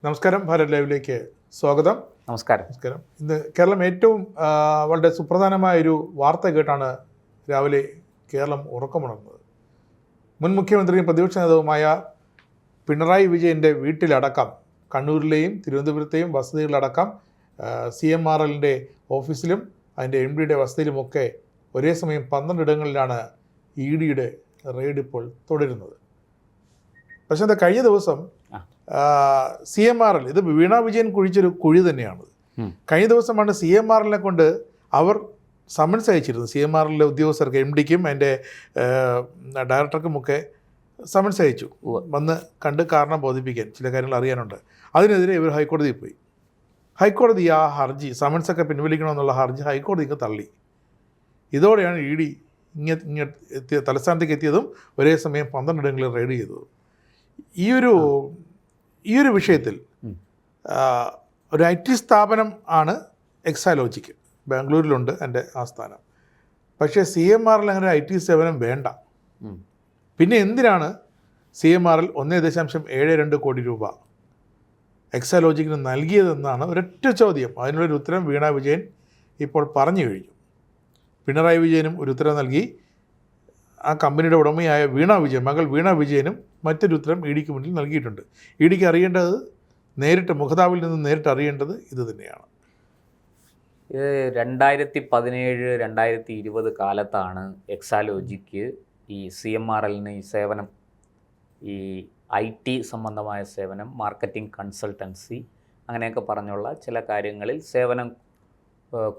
നമസ്കാരം, ഭാരത് ലൈവിലേക്ക് സ്വാഗതം. നമസ്കാരം. ഇന്ന് കേരളം ഏറ്റവും വളരെ സുപ്രധാനമായൊരു വാർത്ത കേട്ടാണ് രാവിലെ കേരളം ഉറക്കമുണർന്നത്. മുൻ മുഖ്യമന്ത്രിയും പ്രതിപക്ഷ നേതാവുമായ പിണറായി വിജയൻ്റെ വീട്ടിലടക്കം, കണ്ണൂരിലെയും തിരുവനന്തപുരത്തെയും വസതികളിലടക്കം CMRLൻ്റെ ഓഫീസിലും അതിൻ്റെ MDയുടെ വസതിയിലുമൊക്കെ ഒരേ സമയം 12 ഇടങ്ങളിലാണ് EDയുടെ റെയ്ഡ് ഇപ്പോൾ തുടരുന്നത്. പക്ഷേ അത് കഴിഞ്ഞ ദിവസം CMRL, ഇത് വീണ വിജയൻ കുഴിച്ചൊരു കുഴി തന്നെയാണ്. കഴിഞ്ഞ ദിവസമാണ് CMRLനെ കൊണ്ട് അവർ സമൻസ് അയച്ചിരുന്നത്. CMRLിലെ ഉദ്യോഗസ്ഥർക്ക്, MDക്കും അതിൻ്റെ ഡയറക്ടർക്കുമൊക്കെ സമൻസ് അയച്ചു, വന്ന് കണ്ട് കാരണം ബോധിപ്പിക്കാൻ, ചില കാര്യങ്ങൾ അറിയാനുണ്ട്. അതിനെതിരെ ഇവർ ഹൈക്കോടതിയിൽ പോയി. ഹൈക്കോടതി ആ ഹർജി, സമൻസൊക്കെ പിൻവലിക്കണമെന്നുള്ള ഹർജി ഹൈക്കോടതിക്ക് തള്ളി. ഇതോടെയാണ് ED എത്തിയ തലസ്ഥാനത്തേക്ക് എത്തിയതും ഒരേ സമയം 12 ഇടങ്ങളിൽ റെയ്ഡ് ചെയ്തതും. ഈ ഒരു വിഷയത്തിൽ ഒരു IT സ്ഥാപനം ആണ് എക്സാലോജിക്, ബാംഗ്ലൂരിലുണ്ട് എൻ്റെ ആസ്ഥാനം. പക്ഷേ CMRL അങ്ങനെ IT സേവനം വേണ്ട. പിന്നെ എന്തിനാണ് CMRL 1.72 കോടി രൂപ എക്സാലോജിക്കിന് നൽകിയതെന്നാണ് ഒരൊറ്റ ചോദ്യം. അതിനുള്ളൊരു ഉത്തരം വീണ വിജയൻ ഇപ്പോൾ പറഞ്ഞു കഴിഞ്ഞു. പിണറായി വിജയനും ഒരു ഉത്തരം നൽകി. ആ കമ്പനിയുടെ ഉടമയായ മകൾ വീണ വിജയനും മറ്റൊരു ഉത്തരം EDക്ക് മുന്നിൽ നൽകിയിട്ടുണ്ട്. EDക്ക് അറിയേണ്ടത്, നേരിട്ട് മുഖതാവിൽ നിന്ന് നേരിട്ട് അറിയേണ്ടത് ഇത് തന്നെയാണ്. ഇത് 2017-2020 കാലത്താണ് എക്സാലോജിക്ക് ഈ CMRLന് ഈ സേവനം, ഈ IT സംബന്ധമായ സേവനം, മാർക്കറ്റിംഗ് കൺസൾട്ടൻസി അങ്ങനെയൊക്കെ പറഞ്ഞുള്ള ചില കാര്യങ്ങളിൽ സേവനം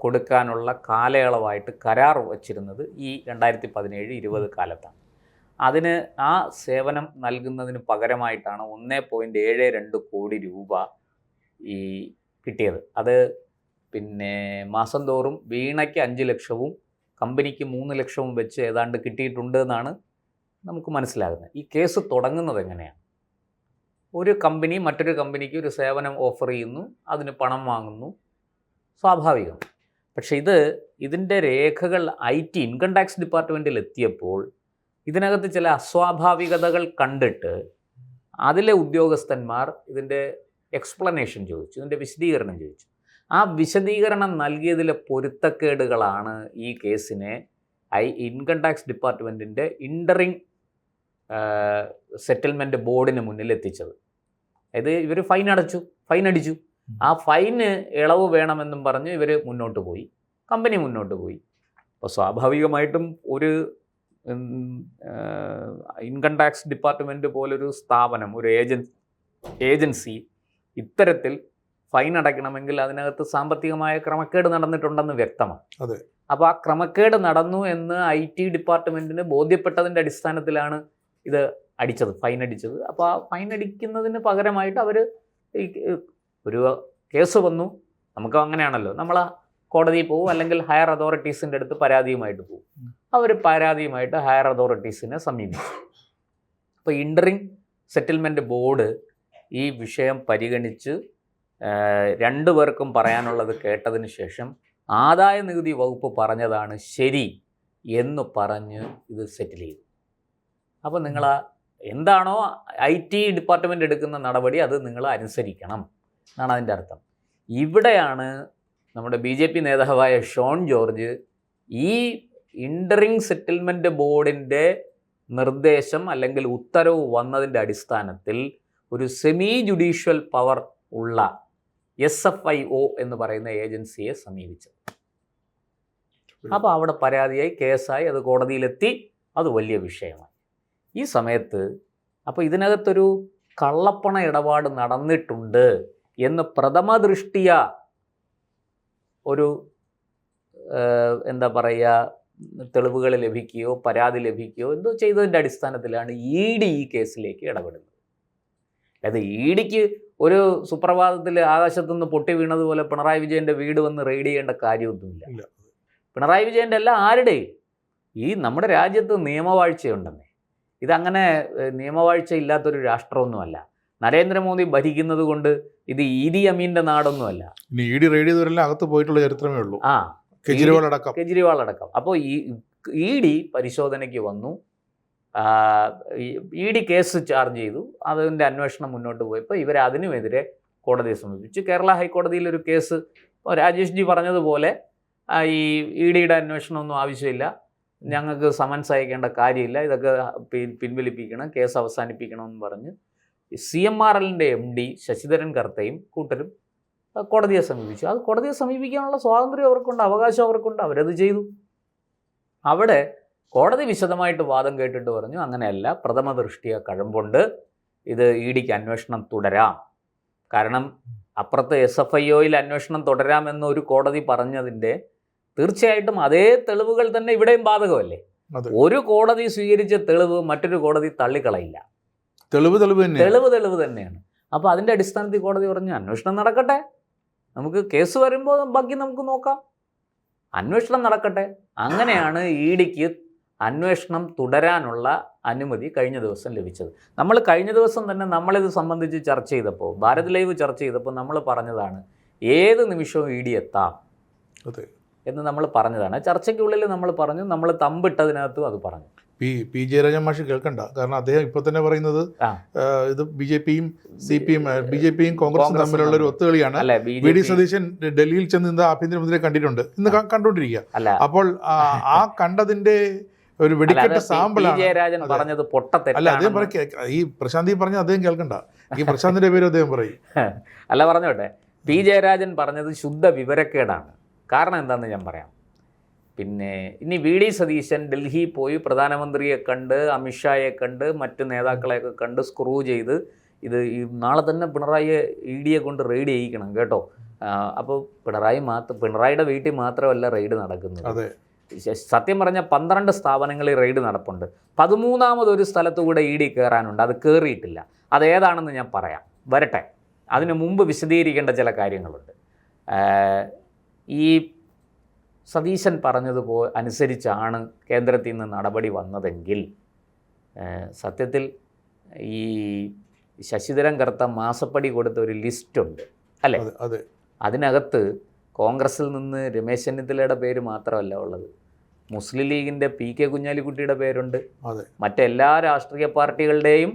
കൊടുക്കാനുള്ള കാലയളവായിട്ട് കരാർ വച്ചിരുന്നത് ഈ 2017-20 കാലത്താണ്. അതിന് ആ സേവനം നൽകുന്നതിന് പകരമായിട്ടാണ് 1.72 കോടി രൂപ ഈ കിട്ടിയത്. അത് പിന്നെ മാസം തോറും വീണയ്ക്ക് 5 ലക്ഷവും കമ്പനിക്ക് 3 ലക്ഷവും വെച്ച് ഏതാണ്ട് കിട്ടിയിട്ടുണ്ട് എന്നാണ് നമുക്ക് മനസ്സിലാകുന്നത്. ഈ കേസ് തുടങ്ങുന്നത് എങ്ങനെയാണ്? ഒരു കമ്പനി മറ്റൊരു കമ്പനിക്ക് ഒരു സേവനം ഓഫർ ചെയ്യുന്നു, അതിന് പണം വാങ്ങുന്നു, സ്വാഭാവികം. പക്ഷേ ഇതിൻ്റെ രേഖകൾ IT ഇൻകം ടാക്സ് ഡിപ്പാർട്ട്മെൻറ്റിൽ എത്തിയപ്പോൾ ഇതിനകത്ത് ചില അസ്വാഭാവികതകൾ കണ്ടിട്ട് അതിലെ ഉദ്യോഗസ്ഥന്മാർ ഇതിൻ്റെ എക്സ്പ്ലനേഷൻ ചോദിച്ചു, ഇതിൻ്റെ വിശദീകരണം ചോദിച്ചു. ആ വിശദീകരണം നൽകിയതിലെ പൊരുത്തക്കേടുകളാണ് ഈ കേസിനെ ഇൻകം ടാക്സ് ഡിപ്പാർട്ട്മെൻറ്റിൻ്റെ ഇൻ്ററിംഗ് സെറ്റിൽമെൻറ്റ് ബോർഡിന് മുന്നിൽ എത്തിച്ചത്. അതായത് ഇവർ ഫൈൻ അടിച്ചു. ആ ഫൈന് ഇളവ് വേണമെന്നും പറഞ്ഞ് ഇവർ മുന്നോട്ട് പോയി, കമ്പനി മുന്നോട്ട് പോയി. അപ്പോൾ സ്വാഭാവികമായിട്ടും ഒരു ഇൻകം ടാക്സ് ഡിപ്പാർട്ട്മെൻറ്റ് പോലൊരു സ്ഥാപനം, ഒരു ഏജൻസി ഇത്തരത്തിൽ ഫൈൻ അടയ്ക്കണമെങ്കിൽ അതിനകത്ത് സാമ്പത്തികമായ ക്രമക്കേട് നടന്നിട്ടുണ്ടെന്ന് വ്യക്തമാണ്. അതെ. അപ്പോൾ ആ ക്രമക്കേട് നടന്നു എന്ന് IT ഡിപ്പാർട്ട്മെൻറ്റിന് ബോധ്യപ്പെട്ടതിൻ്റെ അടിസ്ഥാനത്തിലാണ് ഇത് ഫൈൻ അടിച്ചത്. അപ്പോൾ ആ ഫൈൻ അടിക്കുന്നതിന് പകരമായിട്ട് അവർ ഒരു കേസ് വന്നു. നമുക്ക് അങ്ങനെയാണല്ലോ, നമ്മൾ കോടതിയിൽ പോകും, അല്ലെങ്കിൽ ഹയർ അതോറിറ്റീസിൻ്റെ അടുത്ത് പരാതിയുമായിട്ട് പോകും. അവർ പരാതിയുമായിട്ട് ഹയർ അതോറിറ്റീസിനെ സമീപിച്ചു. അപ്പോൾ ഇൻ്ററിംഗ് സെറ്റിൽമെൻറ്റ് ബോർഡ് ഈ വിഷയം പരിഗണിച്ച് 2 പേർക്കും പറയാനുള്ളത് കേട്ടതിന് ശേഷം ആദായ നികുതി വകുപ്പ് പറഞ്ഞതാണ് ശരി എന്ന് പറഞ്ഞ് ഇത് സെറ്റിൽ ചെയ്തു. അപ്പോൾ നിങ്ങൾ എന്താണോ IT ഡിപ്പാർട്ട്മെൻറ്റ് എടുക്കുന്ന നടപടി അത് നിങ്ങൾ അനുസരിക്കണം എന്നാണ് അതിൻ്റെ അർത്ഥം. ഇവിടെയാണ് നമ്മുടെ BJP നേതാവായ ഷോൺ ജോർജ് ഈ ഇൻ്ററിംഗ് സെറ്റിൽമെൻറ്റ് ബോർഡിൻ്റെ നിർദ്ദേശം അല്ലെങ്കിൽ ഉത്തരവ് വന്നതിൻ്റെ അടിസ്ഥാനത്തിൽ ഒരു സെമി ജുഡീഷ്യൽ പവർ ഉള്ള SFIO എന്ന് പറയുന്ന ഏജൻസിയെ സമീപിച്ചത്. അപ്പോൾ അവിടെ പരാതിയായി, കേസായി, അത് കോടതിയിലെത്തി, അത് വലിയ വിഷയമായി. ഈ സമയത്ത് അപ്പോൾ ഇതിനകത്തൊരു കള്ളപ്പണ ഇടപാട് നടന്നിട്ടുണ്ട് എന്ന് പ്രഥമ ദൃഷ്ടിയ ഒരു എന്താ പറയുക, തെളിവുകൾ ലഭിക്കുകയോ പരാതി ലഭിക്കുകയോ എന്തോ ചെയ്തതിൻ്റെ അടിസ്ഥാനത്തിലാണ് ED ഈ കേസിലേക്ക് ഇടപെടുന്നത്. അതായത് EDക്ക് ഒരു സുപ്രഭാതത്തിൽ ആകാശത്തുനിന്ന് പൊട്ടി വീണതുപോലെ പിണറായി വിജയൻ്റെ വീട് വന്ന് റെയ്ഡ് ചെയ്യേണ്ട കാര്യമൊന്നുമില്ല. പിണറായി വിജയൻ്റെ അല്ല, ആരുടെയും. ഈ നമ്മുടെ രാജ്യത്ത് നിയമവാഴ്ചയുണ്ടെന്നേ. ഇതങ്ങനെ നിയമവാഴ്ച ഇല്ലാത്തൊരു രാഷ്ട്രമൊന്നുമല്ല. നരേന്ദ്രമോദി ഭരിക്കുന്നത് കൊണ്ട് ഇത് ഈദി അമീൻ്റെ നാടൊന്നുമല്ല. ED റെയ്ഡ് ചെയ്തവരെല്ലാം അകത്ത് പോയിട്ടുള്ള ചരിത്രമേ ഉള്ളൂ, കെജ്രിവാൾ അടക്കം. അപ്പോൾ ED പരിശോധനയ്ക്ക് വന്നു, ED കേസ് ചാർജ് ചെയ്തു, അതിൻ്റെ അന്വേഷണം മുന്നോട്ട് പോയപ്പോൾ ഇവർ അതിനുമെതിരെ കോടതിയെ സമീപിച്ചു. കേരള ഹൈക്കോടതിയിൽ ഒരു കേസ് രാജേഷ് ജി പറഞ്ഞതുപോലെ ഈ EDയുടെ അന്വേഷണമൊന്നും ആവശ്യമില്ല, ഞങ്ങൾക്ക് സമൻസ് അയക്കേണ്ട കാര്യമില്ല, ഇതൊക്കെ പിൻവലിപ്പിക്കണം, കേസ് അവസാനിപ്പിക്കണമെന്ന് പറഞ്ഞ് CMRLൻ്റെ MD ശശിധരൻ കർത്തയും കൂട്ടരും കോടതിയെ സമീപിച്ചു. അത് കോടതിയെ സമീപിക്കാനുള്ള സ്വാതന്ത്ര്യം അവർക്കുണ്ട്, അവകാശം അവർക്കുണ്ട്, അവരത് ചെയ്തു. അവിടെ കോടതി വിശദമായിട്ട് വാദം കേട്ടിട്ട് പറഞ്ഞു അങ്ങനെയല്ല, പ്രഥമ ദൃഷ്ടിയ കഴമ്പുണ്ട്, ഇത് EDക്ക് അന്വേഷണം തുടരാം. കാരണം അപ്പുറത്ത് SFIOയിൽ അന്വേഷണം തുടരാമെന്നൊരു കോടതി പറഞ്ഞതിൻ്റെ തീർച്ചയായിട്ടും അതേ തെളിവുകൾ തന്നെ ഇവിടെയും ബാധകമല്ലേ. ഒരു കോടതി സ്വീകരിച്ച തെളിവ് മറ്റൊരു കോടതി തള്ളിക്കളയില്ല. തെളിവ് തന്നെയാണ്. അപ്പോൾ അതിൻ്റെ അടിസ്ഥാനത്തിൽ കോടതി പറഞ്ഞു അന്വേഷണം നടക്കട്ടെ, നമുക്ക് കേസ് വരുമ്പോൾ ബാക്കി നമുക്ക് നോക്കാം, അന്വേഷണം നടക്കട്ടെ. അങ്ങനെയാണ് EDക്ക് അന്വേഷണം തുടരാനുള്ള അനുമതി കഴിഞ്ഞ ദിവസം ലഭിച്ചത്. നമ്മൾ കഴിഞ്ഞ ദിവസം തന്നെ നമ്മളിത് സംബന്ധിച്ച് ചർച്ച ചെയ്തപ്പോൾ, ഭാരത് ലൈവ് ചർച്ച ചെയ്തപ്പോൾ നമ്മൾ പറഞ്ഞതാണ് ഏത് നിമിഷവും ED എത്താം എന്ന് നമ്മൾ പറഞ്ഞതാണ്. ചർച്ചയ്ക്കുള്ളിൽ നമ്മൾ പറഞ്ഞു, നമ്മൾ തമ്പിട്ടതിനകത്തും അത് പറഞ്ഞു. പി ജയരാജൻ മാഷ് കേൾക്കണ്ട, കാരണം അദ്ദേഹം ഇപ്പോൾ തന്നെ പറയുന്നത് ഇത് BJPയും CPM BJPയും കോൺഗ്രസും തമ്മിലുള്ള ഒരു ഒത്തുകളിയാണ്. VD സതീശൻ ഡൽഹിയിൽ ചെന്ന് ഇന്ന് ആഭ്യന്തരമന്ത്രിയെ കണ്ടിട്ടുണ്ട്, ഇന്ന് കണ്ടുകൊണ്ടിരിക്കുക. അപ്പോൾ ആ കണ്ടതിന്റെ ഒരു വെടിക്കെട്ട് സാമ്പിളാണ് ജയരാജൻ പറഞ്ഞത്. അല്ല, അദ്ദേഹം ഈ പ്രശാന്തി പറഞ്ഞ അദ്ദേഹം കേൾക്കണ്ട, ഈ പ്രശാന്തിന്റെ പേര് അദ്ദേഹം പറയും. അല്ല, പറഞ്ഞോട്ടെ. പി ജയരാജൻ പറഞ്ഞത് ശുദ്ധ വിവരക്കേടാണ്. കാരണം എന്താണെന്ന് ഞാൻ പറയാം. പിന്നെ ഇനി VD സതീശൻ ഡൽഹി പോയി പ്രധാനമന്ത്രിയെ കണ്ട്, അമിത്ഷായെ കണ്ട്, മറ്റ് നേതാക്കളെയൊക്കെ കണ്ട് സ്ക്രൂ ചെയ്ത് ഇത് നാളെ തന്നെ പിണറായിയെ EDയെ കൊണ്ട് റെയ്ഡ് ചെയ്യിക്കണം കേട്ടോ. അപ്പോൾ പിണറായിയുടെ വീട്ടിൽ മാത്രമല്ല റെയ്ഡ് നടക്കുന്നത്. സത്യം പറഞ്ഞാൽ 12 സ്ഥാപനങ്ങളിൽ റെയ്ഡ് നടപ്പുണ്ട്. 13ാമതൊരു സ്ഥലത്തുകൂടെ ED കയറാനുണ്ട്, അത് കയറിയിട്ടില്ല. അതേതാണെന്ന് ഞാൻ പറയാം, വരട്ടെ. അതിനു മുമ്പ് വിശദീകരിക്കേണ്ട ചില കാര്യങ്ങളുണ്ട്. ഈ സതീശൻ പറഞ്ഞതുപോലെ അനുസരിച്ചാണ് കേന്ദ്രത്തിൽ നിന്ന് നടപടി വന്നതെങ്കിൽ സത്യത്തിൽ ഈ ശശിധരൻ കർത്ത മാസപ്പടി കൊടുത്ത ഒരു ലിസ്റ്റുണ്ട് അല്ലേ? അതിനകത്ത് കോൺഗ്രസിൽ നിന്ന് രമേശ് ചെന്നിത്തലയുടെ പേര് മാത്രമല്ല ഉള്ളത്, മുസ്ലിം ലീഗിൻ്റെ PK കുഞ്ഞാലിക്കുട്ടിയുടെ പേരുണ്ട്, മറ്റെല്ലാ രാഷ്ട്രീയ പാർട്ടികളുടെയും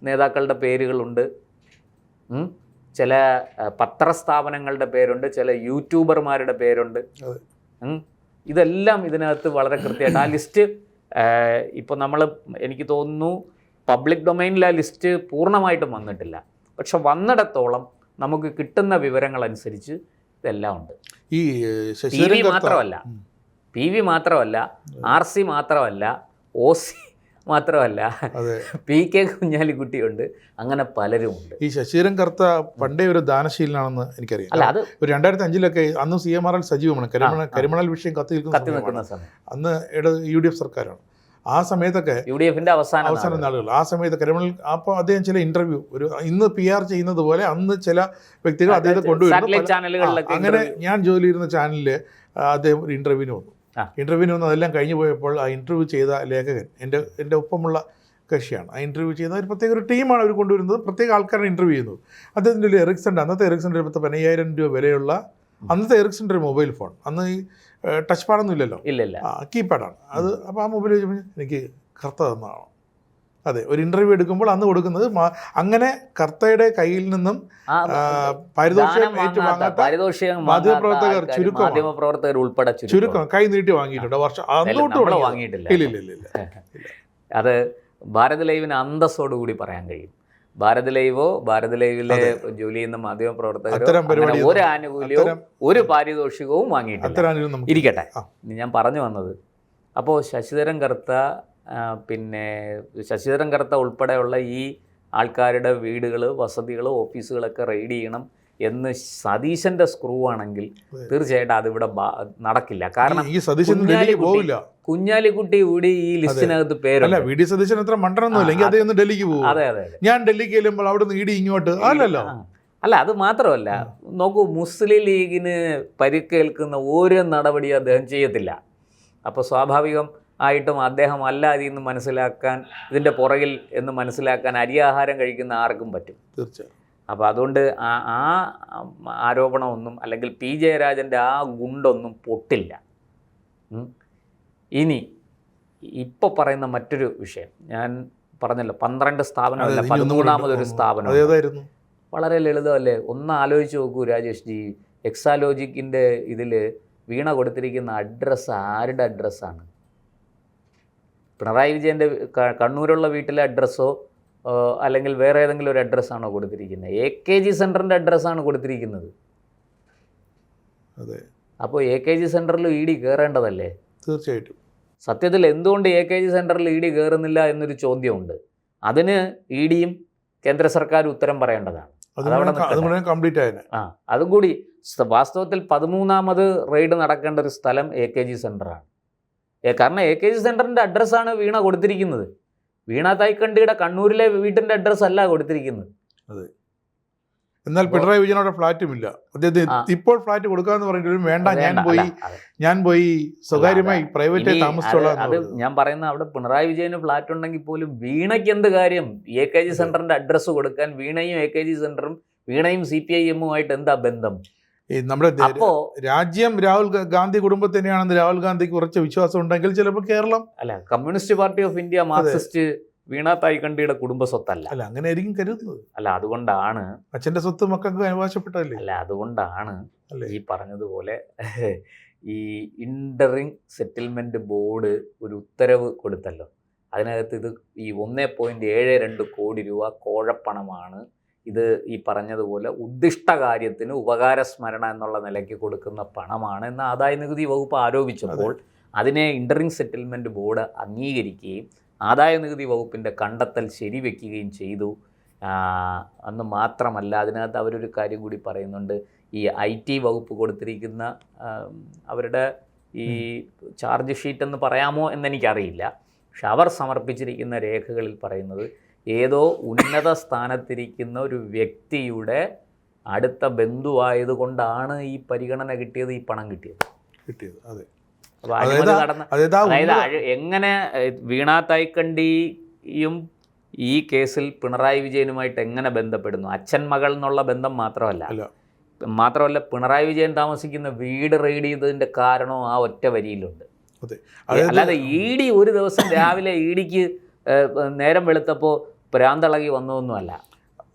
നേതാക്കളുടെ പേരുകളുണ്ട്, ചില പത്രസ്ഥാപനങ്ങളുടെ പേരുണ്ട്, ചില യൂട്യൂബർമാരുടെ പേരുണ്ട്. ഇതെല്ലാം ഇതിനകത്ത് വളരെ കൃത്യമായിട്ട് ആ ലിസ്റ്റ് ഇപ്പോൾ എനിക്ക് തോന്നുന്നു പബ്ലിക് ഡൊമൈനിൽ ആ ലിസ്റ്റ് പൂർണ്ണമായിട്ടും വന്നിട്ടില്ല. പക്ഷെ വന്നിടത്തോളം നമുക്ക് കിട്ടുന്ന വിവരങ്ങളനുസരിച്ച് ഇതെല്ലാം ഉണ്ട്. ഈ PV മാത്രമല്ല RC മാത്രമല്ല OC മാത്രമല്ല PK കുഞ്ഞാലിക്കുട്ടിയുണ്ട്, അങ്ങനെ പലരുമുണ്ട്. ഈ ശശിധരൻ കർത്ത പണ്ടേ ഒരു ദാനശീലനാണെന്ന് എനിക്കറിയാം. ഒരു 2005 അന്ന് CMRL സജീവമാണ്. കരിമണൽ വിഷയം കത്തി നിൽക്കുന്ന സമയം, അന്ന് UDF സർക്കാരാണ്. ആ സമയത്തൊക്കെ UDFന്റെ അവസാന നാളുകൾ, ആ സമയത്ത് കരിമണൽ, അപ്പോൾ അദ്ദേഹം ചില ഇന്റർവ്യൂ ഇന്ന് PR ചെയ്യുന്നത് പോലെ അന്ന് ചില വ്യക്തികൾ അദ്ദേഹത്തെ കൊണ്ടുവരുന്നു. അങ്ങനെ ഞാൻ ജോലി ചെയ്യുന്ന ചാനലിൽ അദ്ദേഹം ഒരു ഇന്റർവ്യൂവിന് വന്നു. അതെല്ലാം കഴിഞ്ഞു പോയപ്പോൾ ആ ഇൻ്റർവ്യൂ ചെയ്ത ലേഖകൻ എൻ്റെ ഒപ്പമുള്ള കക്ഷിയാണ്. ആ ഇൻ്റർവ്യൂ ചെയ്യുന്ന ഒരു പ്രത്യേക ഒരു ടീമാണ് അവർ കൊണ്ടുവരുന്നത്, പ്രത്യേക ആൾക്കാരാണ് ഇൻ്റർവ്യൂ ചെയ്യുന്നത്. അദ്ദേഹത്തിൻ്റെ ഒരു എറിക്സൺ, അന്നത്തെ എറിക്സൻ്റെ 15,000 രൂപ വിലയുള്ള അന്നത്തെ എറിക്സൻ്റെ ഒരു മൊബൈൽ ഫോൺ, അന്ന് ഈ ടച്ച് പാഡൊന്നും ഇല്ലല്ലോ, കീപാഡാണ് അത്. അപ്പോൾ ആ മൊബൈൽ വെച്ചപ്പോൾ എനിക്ക് കർത്ത തന്നതാണ്. അതെ, ഒരു ഇൻ്റർവ്യൂ എടുക്കുമ്പോൾ അന്ന് കൊടുക്കുന്നത് അങ്ങനെ കർത്തയുടെ കയ്യിൽ നിന്നും പാരിതോഷികം ഏറ്റുവാങ്ങാത്ത മാധ്യമപ്രവർത്തകർ ഉൾപ്പെടെ ചുരുക്കം കൈ നീട്ടി വാങ്ങിയിട്ടുണ്ട്. വാങ്ങിയിട്ടില്ല. അത് ഭാരത് ലൈവിന് അന്തസ്സോടുകൂടി പറയാൻ കഴിയും. ഭാരത് ലൈവിലെ ജോലി ചെയ്യുന്ന മാധ്യമപ്രവർത്തകർ ഒരു ആനുകൂല്യവും ഒരു പാരിതോഷികവും വാങ്ങിയിട്ടില്ല. ഇരിക്കട്ടെ, ഞാൻ പറഞ്ഞു വന്നത്, അപ്പോൾ ശശിധരൻ കർത്ത ഉൾപ്പെടെയുള്ള ഈ ആൾക്കാരുടെ വീടുകൾ, വസതികൾ, ഓഫീസുകളൊക്കെ റെയ്ഡ് ചെയ്യണം എന്ന് സതീശൻ്റെ സ്ക്രൂ ആണെങ്കിൽ തീർച്ചയായിട്ടും അതിവിടെ നടക്കില്ല. കാരണം കുഞ്ഞാലിക്കുട്ടി കൂടി ഈ ലിസ്റ്റിനകത്ത് പേരല്ല. VD സതീശൻ അത്ര മണ്ടനൊന്നുമില്ല, ഡൽഹിക്ക് പോകും. അതെ, ഞാൻ ഡൽഹിക്ക് ചെല്ലുമ്പോൾ അവിടെ നിന്ന് ഇങ്ങോട്ട് അല്ലല്ലോ. അല്ല, അത് മാത്രമല്ല, നോക്കൂ, മുസ്ലിം ലീഗിന് പരിക്കേൽക്കുന്ന ഒരു നടപടി അദ്ദേഹം ചെയ്യത്തില്ല. അപ്പോൾ സ്വാഭാവികം ആയിട്ടും അദ്ദേഹം അല്ല ഇതിന്ന് മനസ്സിലാക്കാൻ, ഇതിൻ്റെ പുറകിൽ എന്ന് മനസ്സിലാക്കാൻ അരിയാഹാരം കഴിക്കുന്ന ആർക്കും പറ്റും. തീർച്ചയായും. അപ്പോൾ അതുകൊണ്ട് ആ ആരോപണമൊന്നും, അല്ലെങ്കിൽ പി ജയരാജൻ്റെ ആ ഗുണ്ടൊന്നും പൊട്ടില്ല. ഇനി ഇപ്പോൾ പറയുന്ന മറ്റൊരു വിഷയം, ഞാൻ പറഞ്ഞല്ലോ 12 സ്ഥാപനമല്ല 13ാമതൊരു സ്ഥാപനം. വളരെ ലളിതമല്ലേ? ഒന്ന് ആലോചിച്ച് നോക്കൂ രാജേഷ് ജി. എക്സാലോജിക്കിൻ്റെ ഇതിൽ വീണ കൊടുത്തിരിക്കുന്ന അഡ്രസ്സ് ആരുടെ അഡ്രസ്സാണ്? പിണറായി വിജയൻ്റെ കണ്ണൂരുള്ള വീട്ടിലെ അഡ്രസ്സോ അല്ലെങ്കിൽ വേറെ ഏതെങ്കിലും ഒരു അഡ്രസ്സാണോ കൊടുത്തിരിക്കുന്നത്? AKG സെൻറ്ററിൻ്റെ അഡ്രസ്സാണ് കൊടുത്തിരിക്കുന്നത്. അതെ. അപ്പോൾ AKG സെൻറ്ററിൽ ED കയറേണ്ടതല്ലേ? തീർച്ചയായിട്ടും. സത്യത്തിൽ എന്തുകൊണ്ട് AKG സെൻറ്ററിൽ ED കയറുന്നില്ല എന്നൊരു ചോദ്യമുണ്ട്. അതിന് EDയും കേന്ദ്ര സർക്കാർ ഉത്തരം പറയേണ്ടതാണ്. കംപ്ലീറ്റ് ആയത്. അതും കൂടി വാസ്തവത്തിൽ 13ാമത് റെയ്ഡ് നടക്കേണ്ട ഒരു സ്ഥലം AKG സെൻറ്ററാണ്. കാരണം AKG സെൻറ്ററിൻ്റെ അഡ്രസ്സാണ് വീണ കൊടുത്തിരിക്കുന്നത്. വീണ തൈക്കണ്ടിയുടെ കണ്ണൂരിലെ വീട്ടിൻ്റെ അഡ്രസ്സ് അല്ല കൊടുത്തിരിക്കുന്നത്. അതെ. എന്നാൽ പിണറായി വിജയനോട് ഫ്ലാറ്റും ഇല്ല. അദ്ദേഹത്തിന് ഇപ്പോൾ ഫ്ലാറ്റ് കൊടുക്കാന്ന് പറഞ്ഞിട്ടും വേണ്ട, ഞാൻ പോയി സ്വകാര്യമായി പ്രൈവറ്റ് താമസിച്ചോളാം. അത് ഞാൻ പറയുന്ന അവിടെ പിണറായി വിജയന് ഫ്ലാറ്റ് ഉണ്ടെങ്കിൽ പോലും വീണയ്ക്ക് എന്ത് കാര്യം AKG സെന്ററിന്റെ അഡ്രസ്സ് കൊടുക്കാൻ? വീണയും AKG സെന്ററും വീണയും CPIM-ഉമായിട്ട് എന്താ ബന്ധം? നമ്മുടെ രാജ്യം രാഹുൽ ഗാന്ധി കുടുംബം തന്നെയാണെന്ന് രാഹുൽ ഗാന്ധിക്ക് കുറച്ച് വിശ്വാസം ഉണ്ടെങ്കിൽ ചിലപ്പോൾ Keralam communist party of India Marxist Veena തായ്ക്കണ്ടിയുടെ കുടുംബ സ്വത്തല്ല. അങ്ങനെ ആയിരിക്കും കരുതുന്നത്. അതുകൊണ്ടാണ് അച്ഛന്റെ സ്വത്ത് മക്കൾക്ക് അവകാശപ്പെട്ടതല്ലേ. അതുകൊണ്ടാണ് ഈ പറഞ്ഞതുപോലെ ഈ ഇന്ററിംഗ് സെറ്റിൽമെന്റ് ബോർഡ് ഒരു ഉത്തരവ് കൊടുത്തല്ലോ. അതിനകത്ത് ഇത് ഈ 1.72 കോടി രൂപ കോഴപ്പണമാണ്. ഇത് ഈ പറഞ്ഞതുപോലെ ഉദ്ദിഷ്ട കാര്യത്തിന് ഉപകാരസ്മരണ എന്നുള്ള നിലയ്ക്ക് കൊടുക്കുന്ന പണമാണ് എന്ന് ആദായ നികുതി വകുപ്പ് ആരോപിച്ചപ്പോൾ അതിനെ ഇന്ററിംഗ് സെറ്റിൽമെന്റ് ബോർഡ് അംഗീകരിക്കുകയും ആദായ നികുതി വകുപ്പിൻ്റെ കണ്ടെത്തൽ ശരിവെക്കുകയും ചെയ്തു. അന്ന് മാത്രമല്ല, അതിനകത്ത് അവരൊരു കാര്യം കൂടി പറയുന്നുണ്ട്. ഈ IT വകുപ്പ് കൊടുത്തിരിക്കുന്ന അവരുടെ ഈ ചാർജ് ഷീറ്റ് എന്ന് പറയാമോ എന്നെനിക്കറിയില്ല. പക്ഷെ അവർ സമർപ്പിച്ചിരിക്കുന്ന രേഖകളിൽ പറയുന്നത് ഏതോ ഉന്നത സ്ഥാനത്തിരിക്കുന്ന ഒരു വ്യക്തിയുടെ അടുത്ത ബന്ധുവായതുകൊണ്ടാണ് ഈ പരിഗണന കിട്ടിയത്, ഈ പണം കിട്ടിയത്. അതെ. അപ്പോൾ അഴിമതി നടന്ന, അതായത് എങ്ങനെ വീണ തായ്ക്കണ്ടിയും ഈ കേസിൽ പിണറായി വിജയനുമായിട്ട് എങ്ങനെ ബന്ധപ്പെടുന്നു? അച്ഛൻ മകൾ എന്നുള്ള ബന്ധം മാത്രമല്ല പിണറായി വിജയൻ താമസിക്കുന്ന വീട് റെയ്ഡ് ചെയ്തതിൻ്റെ കാരണവും ആ ഒറ്റ വരിയിലുണ്ട്. അല്ലാതെ ED ഒരു ദിവസം രാവിലെ EDക്ക് നേരം വെളുത്തപ്പോൾ പ്രാന്തളകി വന്നതൊന്നുമല്ല.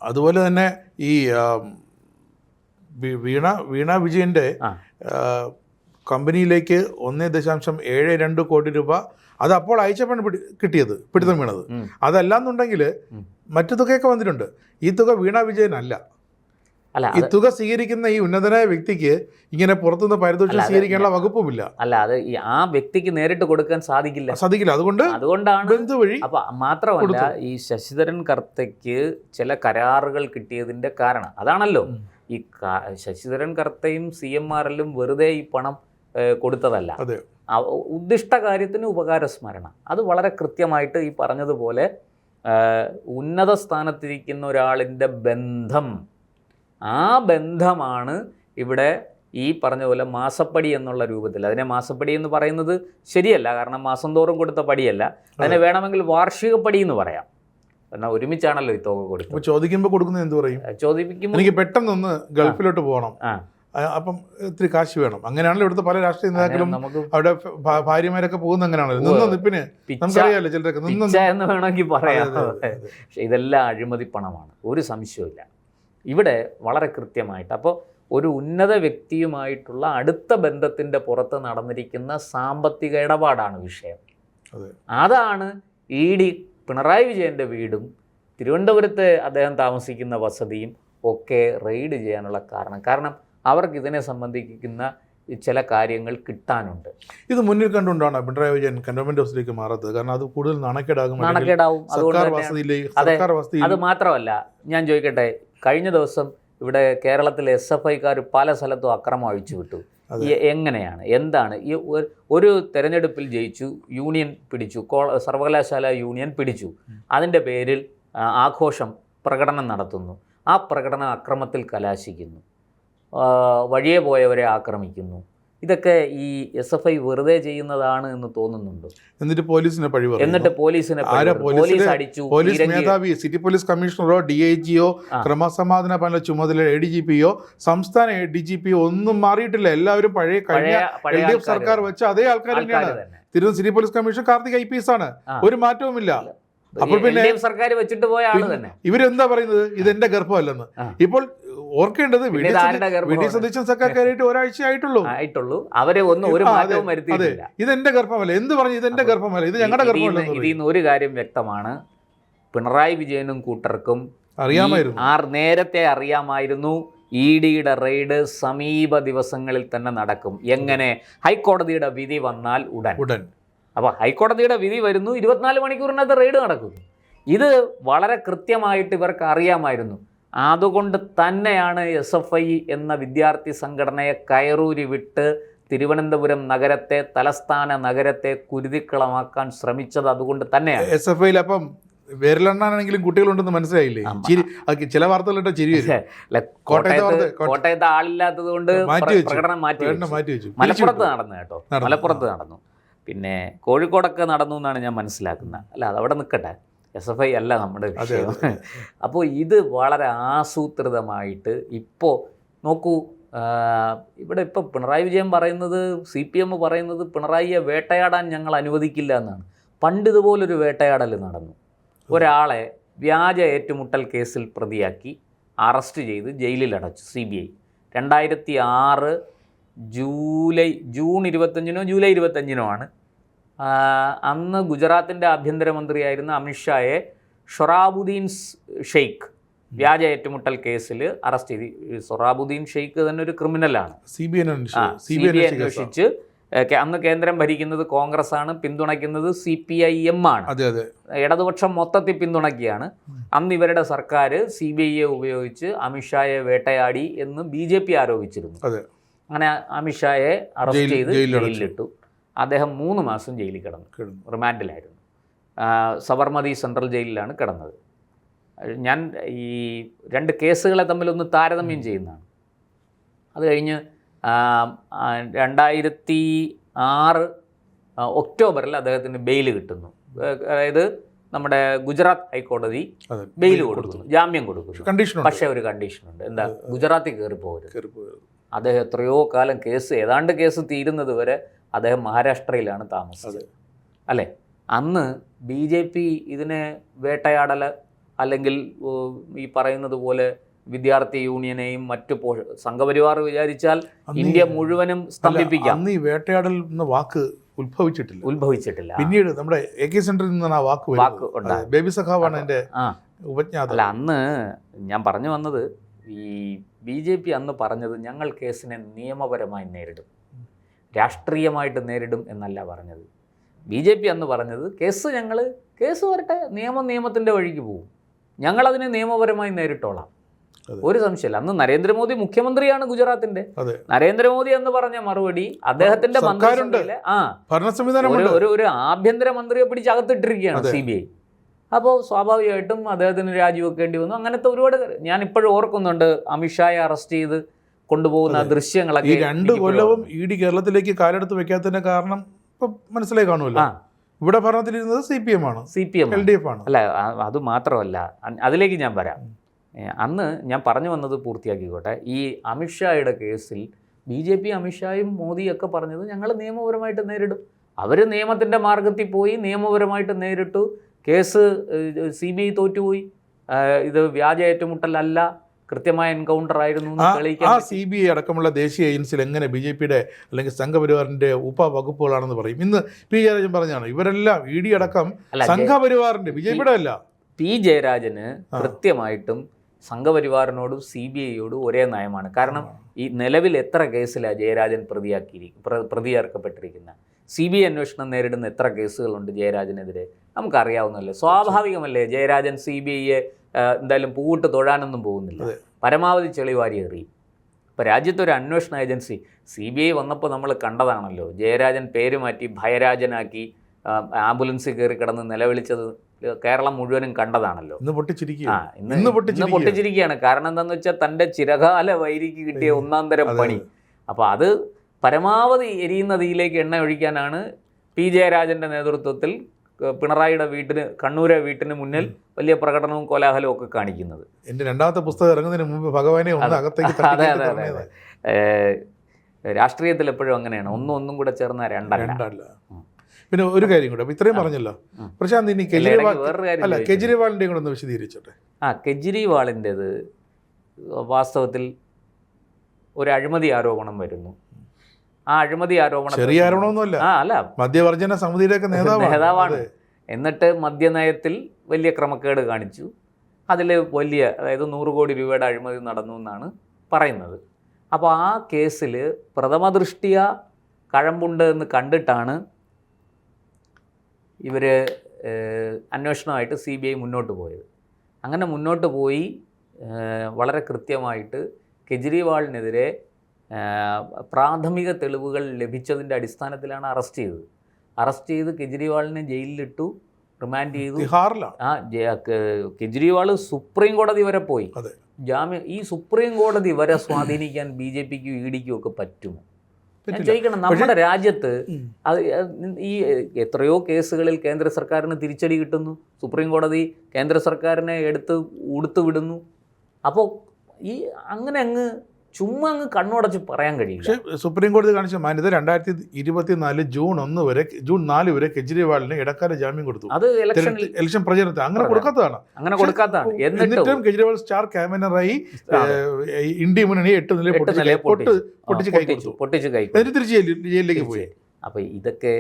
അതുപോലെ തന്നെ ഈ വീണ വിജയൻ്റെ കമ്പനിയിലേക്ക് 1.72 കോടി രൂപ അത് അപ്പോൾ അയച്ചപ്പോഴാണ് കിട്ടിയത്, പിടുത്തം വീണത്. അതല്ലാന്നുണ്ടെങ്കിൽ മറ്റു തുകയൊക്കെ വന്നിട്ടുണ്ട്. ഈ തുക വീണ വിജയനല്ല. ഈ തുക സ്വീകരിക്കുന്ന ഈ ഉന്നതനായ വ്യക്തിക്ക് ഇങ്ങനെ പുറത്തുനിന്ന് പാരിതോഷികം സ്വീകരിക്കാനുള്ള വകുപ്പുമില്ല. അത് ആ വ്യക്തിക്ക് നേരിട്ട് കൊടുക്കാൻ സാധിക്കില്ല. അതുകൊണ്ടാണ് ബന്ധുവഴി. അപ്പൊ മാത്രമല്ല, ഈ ശശിധരൻ കർത്തയ്ക്ക് ചില കരാറുകൾ കിട്ടിയതിന്റെ കാരണം അതാണല്ലോ. ഈ ശശിധരൻ കർത്തയും CMRL-ഉം വെറുതെ ഈ പണം കൊടുത്തതല്ല. ഉദ്ദിഷ്ട കാര്യത്തിന് ഉപകാരസ്മരണ. അത് വളരെ കൃത്യമായിട്ട് ഈ പറഞ്ഞതുപോലെ ഉന്നത സ്ഥാനത്തിരിക്കുന്ന ഒരാളിൻ്റെ ബന്ധം, ആ ബന്ധമാണ് ഇവിടെ ഈ പറഞ്ഞ പോലെ മാസപ്പടി എന്നുള്ള രൂപത്തിൽ. അതിനെ മാസപ്പടി എന്ന് പറയുന്നത് ശരിയല്ല, കാരണം മാസം തോറും കൊടുത്ത പടിയല്ല. അതിനെ വേണമെങ്കിൽ വാർഷിക പടി എന്ന് പറയാം. എന്നാൽ ഒരുമിച്ചാണല്ലോ ഈ തുക കൊടുക്കുന്നത്. ചോദിക്കുമ്പോൾ കൊടുക്കുന്നത് എന്ത് പറയും? ചോദിക്കുമ്പോൾ എനിക്ക് പെട്ടെന്നൊന്ന് ഗൾഫിലോട്ട് പോകണം, അപ്പം ഇത്തിരി കാശ് വേണം. അങ്ങനെയാണല്ലോ ഇവിടുത്തെ പല രാഷ്ട്രീയ നേതാക്കളും അവിടെ ഭാര്യമാരൊക്കെ പോകുന്ന അങ്ങനെയാണല്ലോ. നമുക്കറിയാമല്ലോ ചിലരൊക്കെ എന്ന് വേണമെങ്കിൽ പറയാം. പക്ഷെ ഇതെല്ലാം അഴിമതി പണമാണ്, ഒരു സംശയമില്ല. ഇവിടെ വളരെ കൃത്യമായിട്ട് അപ്പോൾ ഒരു ഉന്നത വ്യക്തിയുമായിട്ടുള്ള അടുത്ത ബന്ധത്തിൻ്റെ പുറത്ത് നടന്നിരിക്കുന്ന സാമ്പത്തിക ഇടപാടാണ് വിഷയം. അതാണ് ED പിണറായി വിജയൻ്റെ വീടും തിരുവനന്തപുരത്ത് അദ്ദേഹം താമസിക്കുന്ന വസതിയും ഒക്കെ റെയ്ഡ് ചെയ്യാനുള്ള കാരണം അവർക്ക് ഇതിനെ സംബന്ധിക്കുന്ന ചില കാര്യങ്ങൾ കിട്ടാനുണ്ട്. ഇത് മുന്നിൽ കണ്ടുകൊണ്ടാണ് പിണറായി വിജയൻ കന്റോൺമെന്റ് ഹൗസിലേക്ക് മാറാത്തത്. കാരണം അത് കൂടുതൽ നാണക്കേടാകും. അത് മാത്രമല്ല, ഞാൻ ചോദിക്കട്ടെ, കഴിഞ്ഞ ദിവസം ഇവിടെ കേരളത്തിലെ SFI-ക്കാർ പല സ്ഥലത്തും അക്രമം അഴിച്ചുവിട്ടു. എങ്ങനെയാണ്, എന്താണ്? ഈ ഒരു തെരഞ്ഞെടുപ്പിൽ ജയിച്ചു, യൂണിയൻ പിടിച്ചു, സർവകലാശാല യൂണിയൻ പിടിച്ചു, അതിൻ്റെ പേരിൽ ആഘോഷം, പ്രകടനം നടത്തുന്നു. ആ പ്രകടനം അക്രമത്തിൽ കലാശിക്കുന്നു, വഴിയെ പോയവരെ ആക്രമിക്കുന്നു. ഇതൊക്കെ ഈ SFI വെറുതെ ചെയ്യുന്നതാണ് എന്ന് തോന്നുന്നുണ്ടോ? എന്നിട്ട് പോലീസിനെ പോലീസ് അടിച്ചു. പോലീസ് മേധാവി, സിറ്റി പോലീസ് കമ്മീഷണറോ DIG-യോ ക്രമസമാധാന പാലന ചുമതല ADGP-യോ സംസ്ഥാന DGP-യോ ഒന്നും മാറിയിട്ടില്ല. എല്ലാവരും പഴയ LDF സർക്കാർ വെച്ച അതേ ആൾക്കാർ തന്നെയാണ്. Thiruvananthapuram city police commissioner Karthik IPS ആണ്. ഒരു മാറ്റവുമില്ല. അപ്പോൾ പിന്നെ സർക്കാർ വെച്ചിട്ട് പോയ ആള് തന്നെ. ഇവരെന്താ പറയുന്നത്, ഇതെന്റെ ഗർഭമല്ലെന്ന്. ഇപ്പോൾ ഓർക്കേണ്ടത് വി ഡി സതീശൻ സർക്കാരായിട്ട് ഒരാഴ്ച ആയിട്ടുള്ളൂ. അവരെ ഒരു മാറ്റവും വരുത്തിയിട്ടില്ല. ഇതെന്റെ ഗർഭമല്ല എന്ത് പറഞ്ഞു, ഇതെന്റെ ഗർഭമല്ല, ഇത് ഞങ്ങളുടെ ഗർഭമല്ല. ഇതിൽ നിന്ന് ഒരു കാര്യം വ്യക്തമാണ്, പിണറായി വിജയനും കൂട്ടർക്കും അറിയാമായിരുന്നു, നേരത്തെ അറിയാമായിരുന്നു EDയുടെ റെയ്ഡ് സമീപ ദിവസങ്ങളിൽ തന്നെ നടക്കും. എങ്ങനെ? ഹൈക്കോടതിയുടെ വിധി വന്നാൽ ഉടൻ. അപ്പോൾ ഹൈക്കോടതിയുടെ വിധി വരുന്നു, 24 മണിക്കൂറിനകത്ത് റെയ്ഡ് നടക്കുന്നു. ഇത് വളരെ കൃത്യമായിട്ട് ഇവർക്ക് അറിയാമായിരുന്നു. അതുകൊണ്ട് തന്നെയാണ് SFI എന്ന വിദ്യാർത്ഥി സംഘടനയെ കയറൂരി വിട്ട് തിരുവനന്തപുരം നഗരത്തെ, തലസ്ഥാന നഗരത്തെ കുരുതിക്കളമാക്കാൻ ശ്രമിച്ചത്. അതുകൊണ്ട് തന്നെയാണ് SFIയിൽ അപ്പം വിരലെണ്ണാണെങ്കിലും കുട്ടികളുണ്ടെന്ന് മനസ്സിലായില്ലേ? ചില വാർത്തകളിട്ട് ചിരി കോട്ടയത്ത് ആളില്ലാത്തത് കൊണ്ട് പ്രകടനം മാറ്റി വെച്ചു. മലപ്പുറത്ത് നടന്നു കേട്ടോ, മലപ്പുറത്ത് നടന്നു. പിന്നെ കോഴിക്കോടൊക്കെ നടന്നു എന്നാണ് ഞാൻ മനസ്സിലാക്കുന്നത്. അല്ല, അതവിടെ നിൽക്കട്ടെ, SFI അല്ല നമ്മുടെ വിഷയം. അപ്പോൾ ഇത് വളരെ ആസൂത്രിതമായിട്ട് ഇപ്പോൾ നോക്കൂ, ഇവിടെ ഇപ്പോൾ പിണറായി വിജയൻ പറയുന്നത്, CPM പറയുന്നത് പിണറായിയെ വേട്ടയാടാൻ ഞങ്ങൾ അനുവദിക്കില്ല എന്നാണ്. പണ്ട് ഇതുപോലൊരു വേട്ടയാടൽ നടന്നു. ഒരാളെ വ്യാജ ഏറ്റുമുട്ടൽ കേസിൽ പ്രതിയാക്കി അറസ്റ്റ് ചെയ്ത് ജയിലിലടച്ചു CBI. 2006 ജൂൺ 25-നോ ജൂലൈ 25-നോ ആണ്. അന്ന് ഗുജറാത്തിൻ്റെ ആഭ്യന്തരമന്ത്രിയായിരുന്ന അമിത്ഷായെ ഷൊറാബുദ്ദീൻ ഷെയ്ഖ് വ്യാജ ഏറ്റുമുട്ടൽ കേസിൽ അറസ്റ്റ് ചെയ്ത്. സൊറാബുദ്ദീൻ ഷെയ്ഖ് തന്നെ ഒരു ക്രിമിനലാണ്. CBI അന്വേഷിച്ച് അന്ന് കേന്ദ്രം ഭരിക്കുന്നത് കോൺഗ്രസ് ആണ്, പിന്തുണയ്ക്കുന്നത് CPIM ആണ്. ഇടതുപക്ഷം മൊത്തത്തിൽ പിന്തുണയ്ക്കുകയാണ്. അന്ന് ഇവരുടെ സർക്കാർ CBIയെ ഉപയോഗിച്ച് അമിത്ഷായെ വേട്ടയാടി എന്ന് BJP ആരോപിച്ചിരുന്നു. അങ്ങനെ അമിത്ഷായെ അറസ്റ്റ് ചെയ്ത് ജയിലിലിട്ടു. അദ്ദേഹം 3 മാസം ജയിലിൽ കിടന്നു, റിമാൻഡിലായിരുന്നു. സബർമതി സെൻട്രൽ ജയിലിലാണ് കിടന്നത്. ഞാൻ ഈ 2 കേസുകളെ തമ്മിലൊന്ന് താരതമ്യം ചെയ്യുന്നതാണ്. അത് കഴിഞ്ഞ് 2006 ഒക്ടോബറിൽ അദ്ദേഹത്തിന് ബെയിൽ കിട്ടുന്നു. അതായത് നമ്മുടെ ഗുജറാത്ത് ഹൈക്കോടതി ബെയിൽ കൊടുക്കുന്നു, ജാമ്യം കൊടുക്കുന്നു. പക്ഷേ ഒരു കണ്ടീഷനുണ്ട്. എന്താ? ഗുജറാത്തിൽ കയറി പോകരുത്. അദ്ദേഹം എത്രയോ കാലം ഏതാണ്ട് കേസ് തീരുന്നത് വരെ അദ്ദേഹം മഹാരാഷ്ട്രയിലാണ് താമസിച്ചത്. അല്ലേ? അന്ന് BJP ഇതിനെ വേട്ടയാടൽ അല്ലെങ്കിൽ ഈ പറയുന്നത് പോലെ വിദ്യാർത്ഥി യൂണിയനെയും മറ്റു സംഘപരിവാർ വിചാരിച്ചാൽ ഇന്ത്യ മുഴുവനും സ്തംഭിപ്പിക്കാം. അന്ന് ഈ വേട്ടയാടൽ എന്ന വാക്ക് ഉത്ഭവിച്ചിട്ടില്ല. പിന്നീട് നമ്മുടെ AK സെന്ററിൽ നിന്നാണ് ആ വാക്ക് ഉണ്ടായത്. ബേബി സഖാവാണ് എൻ്റെ ഉപജ്ഞാത. അല്ല, അന്ന് ഞാൻ പറഞ്ഞു വന്നത്, ഈ BJP അന്ന് പറഞ്ഞത് ഞങ്ങൾ കേസിനെ നിയമപരമായി നേരിടും, രാഷ്ട്രീയമായിട്ട് നേരിടും എന്നല്ല പറഞ്ഞത്. BJP അന്ന് പറഞ്ഞത് കേസ് വരട്ടെ, നിയമത്തിൻ്റെ വഴിക്ക് പോകും, ഞങ്ങളതിനെ നിയമപരമായി നേരിട്ടോളാം, ഒരു സംശയമില്ല. അന്ന് നരേന്ദ്രമോദി മുഖ്യമന്ത്രിയാണ് ഗുജറാത്തിന്റെ. നരേന്ദ്രമോദി എന്ന് പറഞ്ഞ മറുപടി അദ്ദേഹത്തിന്റെ മന്ത്രിസഭയിലെ ഒരു ആഭ്യന്തര മന്ത്രിയെ പിടിച്ച് അകത്തിട്ടിരിക്കുകയാണ് CBI. അപ്പോൾ സ്വാഭാവികമായിട്ടും അദ്ദേഹത്തിന് രാജിവെക്കേണ്ടി വന്നു. അങ്ങനത്തെ ഒരുപാട് ഞാൻ ഇപ്പോഴും ഓർക്കുന്നുണ്ട്. അമിത്ഷായെ അറസ്റ്റ് ചെയ്ത് കൊണ്ടുപോകുന്ന ദൃശ്യങ്ങളൊക്കെ. 2 കൊല്ലവും ED കേരളത്തിലേക്ക് കാലെടുത്ത് വെക്കാത്തതിന്റെ കാരണം ഇപ്പൊ മനസ്സിലായി കാണുമല്ലോ. ഇവിടെ ഭരണത്തിലിരുന്നത് CPM ആണ്, LDF ആണ്. അല്ല, അത് മാത്രമല്ല, അതിലേക്ക് ഞാൻ വരാം. അന്ന് ഞാൻ പറഞ്ഞു വന്നത് പൂർത്തിയാക്കിക്കോട്ടെ. ഈ അമിത്ഷായുടെ കേസിൽ BJP, അമിത്ഷായും മോദിയൊക്കെ പറഞ്ഞത് ഞങ്ങൾ നിയമപരമായിട്ട് നേരിടും. അവർ നിയമത്തിൻ്റെ മാർഗത്തിൽ പോയി നിയമപരമായിട്ട് നേരിട്ടു. കേസ് CBI തോറ്റുപോയി. ഇത് വ്യാജ ഏറ്റുമുട്ടലല്ല, കൃത്യമായ എൻകൗണ്ടർ ആയിരുന്നു. CBI അടക്കമുള്ള ദേശീയ ഏജൻസിയിൽ എങ്ങനെ BJPയുടെ അല്ലെങ്കിൽ സംഘപരിവാറിന്റെ ഉപവകുപ്പുകളാണെന്ന് പറയും. ഇന്ന് P. ജയരാജൻ പറഞ്ഞാണ് ഇവരെല്ലാം ED അടക്കം സംഘപരിവാറിന്റെ, BJPയുടെ അല്ല. P. ജയരാജന് കൃത്യമായിട്ടും സംഘപരിവാറിനോടും CBIയോടും ഒരേ നയമാണ്. കാരണം ഈ നിലവിൽ എത്ര കേസിലാണ് ജയരാജൻ പ്രതിയേർക്കപ്പെട്ടിരിക്കുന്നത്? CBI അന്വേഷണം നേരിടുന്ന എത്ര കേസുകളുണ്ട് ജയരാജനെതിരെ? നമുക്കറിയാവുന്നല്ലേ. സ്വാഭാവികമല്ലേ, ജയരാജൻ CBIയെ എന്തായാലും പൂവിട്ട് തൊഴാനൊന്നും പോകുന്നില്ല, പരമാവധി ചെളിവാരി എറിയും. ഇപ്പോൾ രാജ്യത്തൊരു അന്വേഷണ ഏജൻസി CBI വന്നപ്പോൾ നമ്മൾ കണ്ടതാണല്ലോ. ജയരാജൻ പേര് മാറ്റി ഭയരാജനാക്കി ആംബുലൻസിൽ കയറി കിടന്ന് നിലവിളിച്ചത് കേരളം മുഴുവനും കണ്ടതാണല്ലോ. ഇന്ന് പൊട്ടിച്ചിരിക്കുകയാണ്. കാരണം എന്താണെന്ന് വെച്ചാൽ തൻ്റെ ചിരകാല വൈരിക്ക് കിട്ടിയ 1-ാം തരം പണി. അപ്പോൾ അത് പരമാവധി എരിയുന്ന തീയിലേക്ക് എണ്ണ ഒഴിക്കാനാണ് P. ജയരാജൻ്റെ നേതൃത്വത്തിൽ പിണറായിയുടെ കണ്ണൂരെ വീട്ടിന് മുന്നിൽ വലിയ പ്രകടനവും കോലാഹലവും ഒക്കെ കാണിക്കുന്നത്. എൻ്റെ 2ാമത്തെ പുസ്തകം ഇറങ്ങുന്നതിന് മുമ്പ് ഭഗവാനെ അതെ. രാഷ്ട്രീയത്തിൽ എപ്പോഴും അങ്ങനെയാണ്, ഒന്നും കൂടെ ചേർന്ന രണ്ടല്ല. പിന്നെ ഒരു കാര്യം കൂടെ, അപ്പോൾ ഇത്രയും പറഞ്ഞല്ലോ, പ്രശാന്ത് ഇനി കെജ്രിവാൾ വേറൊരു കാര്യം അല്ല കെജ്രിവാളിൻ്റെയും കൂടെ ഒന്ന് വിശദീകരിച്ചോട്ടെ. കെജ്രിവാളിൻ്റെത് വാസ്തവത്തിൽ ഒരു അഴിമതി ആരോപണം വരുന്നു. ആ അഴിമതി ആരോപണം ചെറിയ ആരോപണമൊന്നുമല്ല, അല്ല മദ്യവർജന സമിതിയുടെയൊക്കെ നേതാവാണ്. എന്നിട്ട് മദ്യനയത്തിൽ വലിയ ക്രമക്കേട് കാണിച്ചു. അതിൽ വലിയ, അതായത് 100 കോടി രൂപയുടെ അഴിമതി നടന്നു എന്നാണ് പറയുന്നത്. അപ്പോൾ ആ കേസിൽ പ്രഥമ ദൃഷ്ടിയ കഴമ്പുണ്ട് എന്ന് കണ്ടിട്ടാണ് ഇവർ അന്വേഷണമായിട്ട് CBI മുന്നോട്ട് പോയത്. അങ്ങനെ മുന്നോട്ട് പോയി വളരെ കൃത്യമായിട്ട് കെജ്രിവാളിനെതിരെ പ്രാഥമിക തെളിവുകൾ ലഭിച്ചതിൻ്റെ അടിസ്ഥാനത്തിലാണ് അറസ്റ്റ് ചെയ്ത് കെജ്രിവാളിനെ ജയിലിലിട്ടു, റിമാൻഡ് ചെയ്തു. കെജ്രിവാൾ സുപ്രീം കോടതി വരെ പോയി. ഈ സുപ്രീം കോടതി വരെ സ്വാധീനിക്കാൻ BJPക്കും EDക്കും ഒക്കെ പറ്റുമോ? ഞാൻ ചോദിക്കണം. നമ്മുടെ രാജ്യത്ത് ഈ എത്രയോ കേസുകളിൽ കേന്ദ്ര സർക്കാരിന് തിരിച്ചടി കിട്ടുന്നു, സുപ്രീം കോടതി കേന്ദ്ര സർക്കാരിനെ ഉടുത്തു വിടുന്നു. അപ്പോൾ ഈ അങ്ങനെ ചുമ്മാ കണ്ണുടച്ച് പറയാൻ കഴിയില്ല. പക്ഷേ സുപ്രീം കോടതി കാണിച്ച മാന്യത 2024 ജൂൺ 4 വരെ കെജ്രിവാളിന് ഇടക്കാല ജാമ്യം കൊടുത്തു. അത് ഇലക്ഷൻ പ്രചരണത്തിൽ അങ്ങനെ കൊടുക്കാത്തതാണ്. എന്നിട്ടും കെജ്രിവാൾ സ്റ്റാർ ക്യാമ്പയിനറായി ഇന്ത്യ മുന്നണി 8 നില പൊട്ടിച്ച് കൈ എന്നിട്ട് തിരിച്ച് ജയിലിലേക്ക് പോയി. അപ്പോൾ ഇതൊക്കെ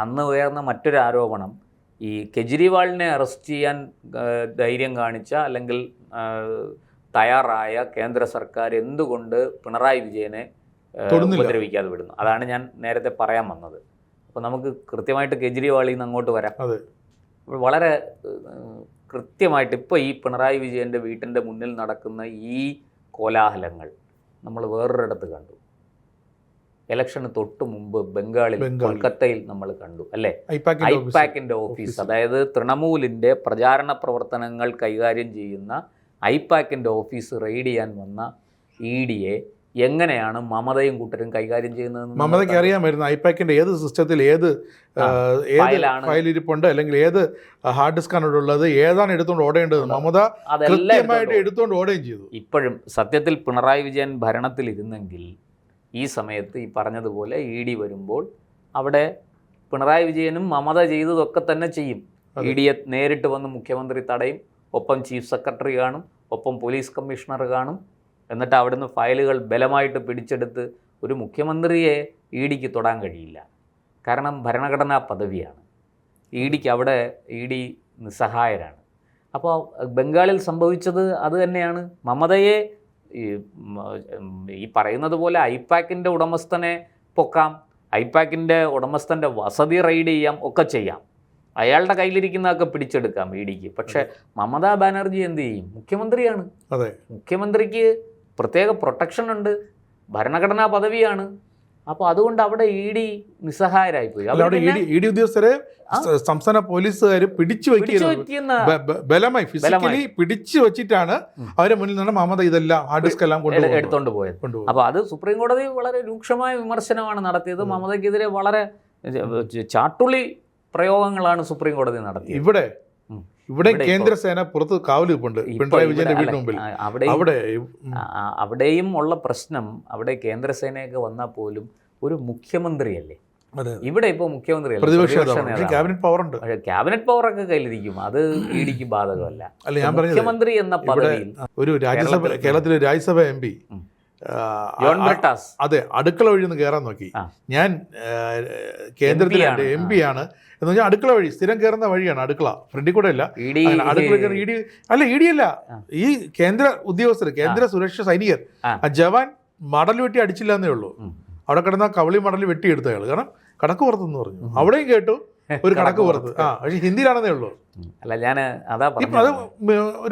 അന്ന് ഉയർന്ന മറ്റൊരു ആരോപണം, ഈ കെജ്രിവാളിനെ അറസ്റ്റ് ചെയ്യാൻ ധൈര്യം കാണിച്ച അല്ലെങ്കിൽ തയ്യാറായ കേന്ദ്ര സർക്കാർ എന്തുകൊണ്ട് പിണറായി വിജയനെ ഉപദ്രവിക്കാതെ വിടുന്നു? അതാണ് ഞാൻ നേരത്തെ പറയാൻ വന്നത്. അപ്പോൾ നമുക്ക് കൃത്യമായിട്ട് കെജ്രിവാളിൽ നിന്ന് അങ്ങോട്ട് വരാം. വളരെ കൃത്യമായിട്ട് ഇപ്പോൾ ഈ പിണറായി വിജയൻ്റെ വീട്ടിൻ്റെ മുന്നിൽ നടക്കുന്ന ഈ കോലാഹലങ്ങൾ നമ്മൾ വേറൊരിടത്ത് കണ്ടു. ഇലക്ഷന് തൊട്ട് മുമ്പ് ബംഗാളിൽ, കൊൽക്കത്തയിൽ നമ്മൾ കണ്ടു അല്ലേ? ഐപാക്കിൻ്റെ ഓഫീസ്, അതായത് തൃണമൂലിൻ്റെ പ്രചാരണ പ്രവർത്തനങ്ങൾ കൈകാര്യം ചെയ്യുന്ന ഐപാക്കിൻ്റെ ഓഫീസ് റെയ്ഡ് ചെയ്യാൻ വന്ന EDയെ എങ്ങനെയാണ് മമതയും കൂട്ടരും കൈകാര്യം ചെയ്യുന്നതെന്ന് മമതയ്ക്ക് അറിയാമായിരുന്നു. ഐപാക്കിൻ്റെ ഏത് സിസ്റ്റത്തിൽ ഏത് ഫയൽ ഇരിപ്പുണ്ട്, അല്ലെങ്കിൽ ഏത് ഹാർഡ് ഡിസ്കാണ് ഉള്ളത്, ഏതാണ് എടുത്തുകൊണ്ട് ഓടേണ്ടത്, മമത കൃത്യമായിട്ട് എടുത്തുകൊണ്ട് ഓടുകയും ചെയ്തു. ഇപ്പോഴും സത്യത്തിൽ പിണറായി വിജയൻ ഭരണത്തിലിരുന്നെങ്കിൽ ഈ സമയത്ത് ഈ പറഞ്ഞതുപോലെ ED വരുമ്പോൾ അവിടെ പിണറായി വിജയനും മമത ചെയ്തതൊക്കെ തന്നെ ചെയ്യും. EDയെ നേരിട്ട് വന്ന് മുഖ്യമന്ത്രി തടയും, ഒപ്പം ചീഫ് സെക്രട്ടറി കാണും, ഒപ്പം പോലീസ് കമ്മീഷണർ കാണും. എന്നിട്ട് അവിടുന്ന് ഫയലുകൾ ബലമായിട്ട് പിടിച്ചെടുത്ത് ഒരു മുഖ്യമന്ത്രിയെ EDക്ക് തൊടാൻ കഴിയില്ല. കാരണം ഭരണഘടനാ പദവിയാണ്. EDക്ക് അവിടെ ED നിസ്സഹായരാണ്. അപ്പോൾ ബംഗാളിൽ സംഭവിച്ചത് അത് തന്നെയാണ്. മമതയെ ഈ പറയുന്നത് പോലെ ഐപാക്കിൻ്റെ ഉടമസ്ഥനെ പൊക്കാം, ഐപാക്കിൻ്റെ ഉടമസ്ഥൻ്റെ വസതി റെയ്ഡ് ചെയ്യാം, ഒക്കെ ചെയ്യാം. അയാളുടെ കയ്യിലിരിക്കുന്നതൊക്കെ പിടിച്ചെടുക്കാം EDക്ക്. പക്ഷേ മമതാ ബാനർജി എന്ത് ചെയ്യും? മുഖ്യമന്ത്രിയാണ്. മുഖ്യമന്ത്രിക്ക് പ്രത്യേക പ്രൊട്ടക്ഷൻ ഉണ്ട്, ഭരണഘടനാ പദവിയാണ്. അപ്പോൾ അതുകൊണ്ട് അവിടെ ED നിസ്സഹായരായിപ്പോയി. ED ഉദ്യോഗസ്ഥരെ സംസ്ഥാന പോലീസുകാർ പിടിച്ചു വയ്ക്കുന്ന ബലമായി ഫിസിക്കലി പിടിച്ചു വെച്ചിട്ടാണ് അവരെ മുന്നിൽ നിന്ന് മമത ഇതെല്ലാം ഹാർഡ് ഡിസ്ക് എല്ലാം എടുത്തോണ്ട് പോയത്. അപ്പോൾ അത് സുപ്രീം കോടതി വളരെ രൂക്ഷമായ വിമർശനമാണ് നടത്തിയത്. മമതയ്ക്കെതിരെ വളരെ ചാട്ടുള്ളി പ്രയോഗങ്ങളാണ് സുപ്രീം കോടതി നടത്തിയത്. ഇവിടെ കേന്ദ്രസേന പുറത്ത് കാവൽ നിൽപ്പുണ്ട് പിണറായി വിജയന്റെ വീടിന് മുമ്പിൽ. അവിടെയും ഉള്ള പ്രശ്നം, അവിടെ കേന്ദ്രസേനയൊക്കെ വന്നാൽ പോലും ഒരു മുഖ്യമന്ത്രിയല്ലേ. ഇവിടെ ഇപ്പോൾ മുഖ്യമന്ത്രിയല്ല, ക്യാബിനറ്റ് പവറൊക്കെ കയ്യിലിരിക്കും. അത് EDക്ക് ബാധകമല്ല. മുഖ്യമന്ത്രി എന്ന പദവിയിൽ ഒരു കേരളത്തിലെ രാജ്യസഭ MP അതെ അടുക്കള വഴി ഒന്ന് കയറാൻ നോക്കി. ഞാൻ കേന്ദ്രത്തിലെ MP ആണ് എന്ന് പറഞ്ഞാൽ അടുക്കള വഴി സ്ഥിരം കയറുന്ന വഴിയാണ് അടുക്കള, ഫ്രണ്ടിൽ കൂടെ അല്ല. അടുക്കള ED അല്ല, ഈ കേന്ദ്ര ഉദ്യോഗസ്ഥർ, കേന്ദ്ര സുരക്ഷാ സൈനികർ, ആ ജവാൻ മടൽ വെട്ടി അടിച്ചില്ല എന്നേ ഉള്ളൂ. അവിടെ കിടന്ന കവളി മടൽ വെട്ടിയെടുത്ത അയാൾ, കാരണം കണക്ക് പുറത്തെന്ന് പറഞ്ഞു. അവിടെയും കേട്ടു ഒരു കണക്ക് പുറത്ത്, പക്ഷെ ഹിന്ദിയിലാണെന്നേ ഉള്ളൂ. അല്ല, ഞാൻ അതാ ഒരു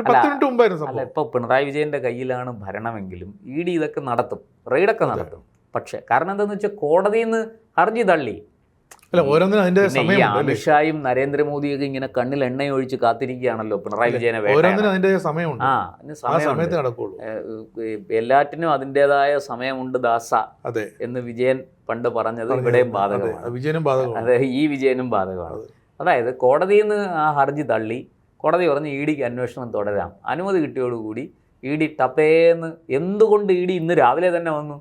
10 മിനിറ്റ് മുമ്പായിരുന്നു. അല്ല, ഇപ്പോൾ പിണറായി വിജയന്റെ കയ്യിലാണ് ഭരണമെങ്കിലും ED ഇതൊക്കെ നടത്തും, റെയ്ഡൊക്കെ നടത്തും. പക്ഷെ കാരണം എന്താണെന്ന് വെച്ചാൽ കോടതിയിൽ നിന്ന് ഹർജി തള്ളി. അമിത്ഷായും നരേന്ദ്രമോദിയൊക്കെ ഇങ്ങനെ കണ്ണിൽ എണ്ണയൊഴിച്ച് കാത്തിരിക്കുകയാണല്ലോ പിണറായി വിജയനെ. എല്ലാറ്റിനും അതിൻ്റെതായ സമയമുണ്ട് ദാസ എന്ന് വിജയൻ പണ്ട് പറഞ്ഞത് ഇവിടെയും ബാധകമാണ്. അതെ, ഈ വിജയനും ബാധകമാണ്. അതായത് കോടതിയിൽ നിന്ന് ആ ഹർജി തള്ളി, കോടതി പറഞ്ഞ് EDക്ക് അന്വേഷണം തുടരാം. അനുമതി കിട്ടിയോടുകൂടി ED ടപ്പേന്ന്. എന്തുകൊണ്ട് ED ഇന്ന് രാവിലെ തന്നെ വന്നു?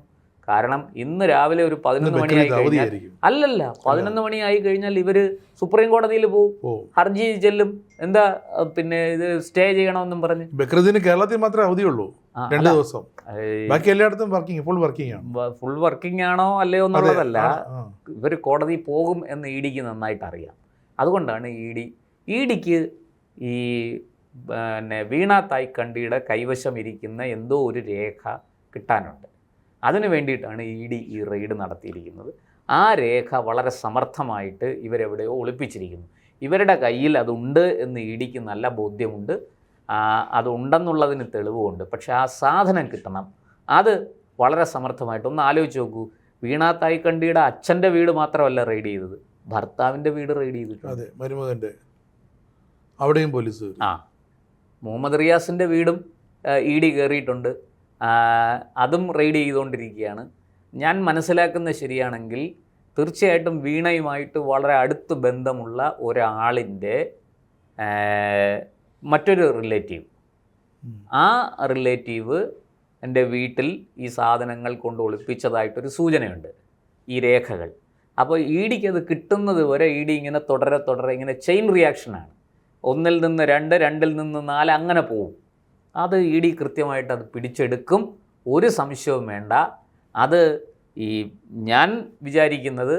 കാരണം ഇന്ന് രാവിലെ ഒരു 11 മണിയായി കഴിഞ്ഞാൽ അവധിയായിരിക്കും. അല്ലല്ല 11 മണിയായി കഴിഞ്ഞാൽ ഇവർ സുപ്രീം കോടതിയിൽ പോകും, ഹർജി ചെല്ലും. എന്താ പിന്നെ ഇത് സ്റ്റേ ചെയ്യണമെന്നും പറഞ്ഞ്. ബക്രീദിന് കേരളത്തിൽ മാത്രമേ അവധിയുള്ളൂ 2 ദിവസം, ബാക്കി എല്ലായിടത്തും ഫുൾ വർക്കിംഗ് ആണ്. ഫുൾ വർക്കിംഗ് ആണോ അല്ലയോ എന്നുള്ളതല്ല, ഇവർ കോടതി പോകും എന്ന് ഇ ഡിക്ക് നന്നായിട്ട് അറിയാം. അതുകൊണ്ടാണ് ഇ ഡിക്ക് ഈ പിന്നെ വീണ തായ്ക്കണ്ടിയുടെ കൈവശം ഇരിക്കുന്ന എന്തോ ഒരു രേഖ കിട്ടാനുണ്ട്. അതിനു വേണ്ടിയിട്ടാണ് ഇ ഡി ഈ റെയ്ഡ് നടത്തിയിരിക്കുന്നത്. ആ രേഖ വളരെ സമർത്ഥമായിട്ട് ഇവരെവിടെയോ ഒളിപ്പിച്ചിരിക്കുന്നു. ഇവരുടെ കയ്യിൽ അതുണ്ട് എന്ന് ഇ ഡിക്ക് നല്ല ബോധ്യമുണ്ട്, അതുണ്ടെന്നുള്ളതിന് തെളിവുമുണ്ട്. പക്ഷെ ആ സാധനം കിട്ടണം. അത് വളരെ സമർത്ഥമായിട്ട് ഒന്ന് ആലോചിച്ച് നോക്കൂ. വീണ തായ്ക്കണ്ടിയുടെ അച്ഛൻ്റെ വീട് മാത്രമല്ല റെയ്ഡ് ചെയ്തത്, ഭർത്താവിൻ്റെ വീട് റെയ്ഡ് ചെയ്തിട്ടുണ്ട്. അതെ, മരുമകൻ്റെ അവിടെയും പോലീസ്. മുഹമ്മദ് റിയാസിൻ്റെ വീടും ഇ ഡി കയറിയിട്ടുണ്ട്, അതും റെയ്ഡ് ചെയ്തുകൊണ്ടിരിക്കുകയാണ്. ഞാൻ മനസ്സിലാക്കുന്നത് ശരിയാണെങ്കിൽ തീർച്ചയായിട്ടും വീണയുമായിട്ട് വളരെ അടുത്ത് ബന്ധമുള്ള ഒരാളിൻ്റെ മറ്റൊരു റിലേറ്റീവ്, ആ റിലേറ്റീവ് എൻ്റെ വീട്ടിൽ ഈ സാധനങ്ങൾ കൊണ്ട് ഒളിപ്പിച്ചതായിട്ടൊരു സൂചനയുണ്ട്, ഈ രേഖകൾ. അപ്പോൾ ഇ ഡിക്ക് അത് കിട്ടുന്നത് വരെ ഇ ഡി ഇങ്ങനെ തുടരെ ഇങ്ങനെ ചെയിൻ റിയാക്ഷനാണ്. 1-ൽ നിന്ന് 2, 2-ൽ നിന്ന് 4 അങ്ങനെ പോവും. അത് ഇ ഡി കൃത്യമായിട്ട് അത് പിടിച്ചെടുക്കും, ഒരു സംശയവും വേണ്ട. അത് ഈ ഞാൻ വിചാരിക്കുന്നത്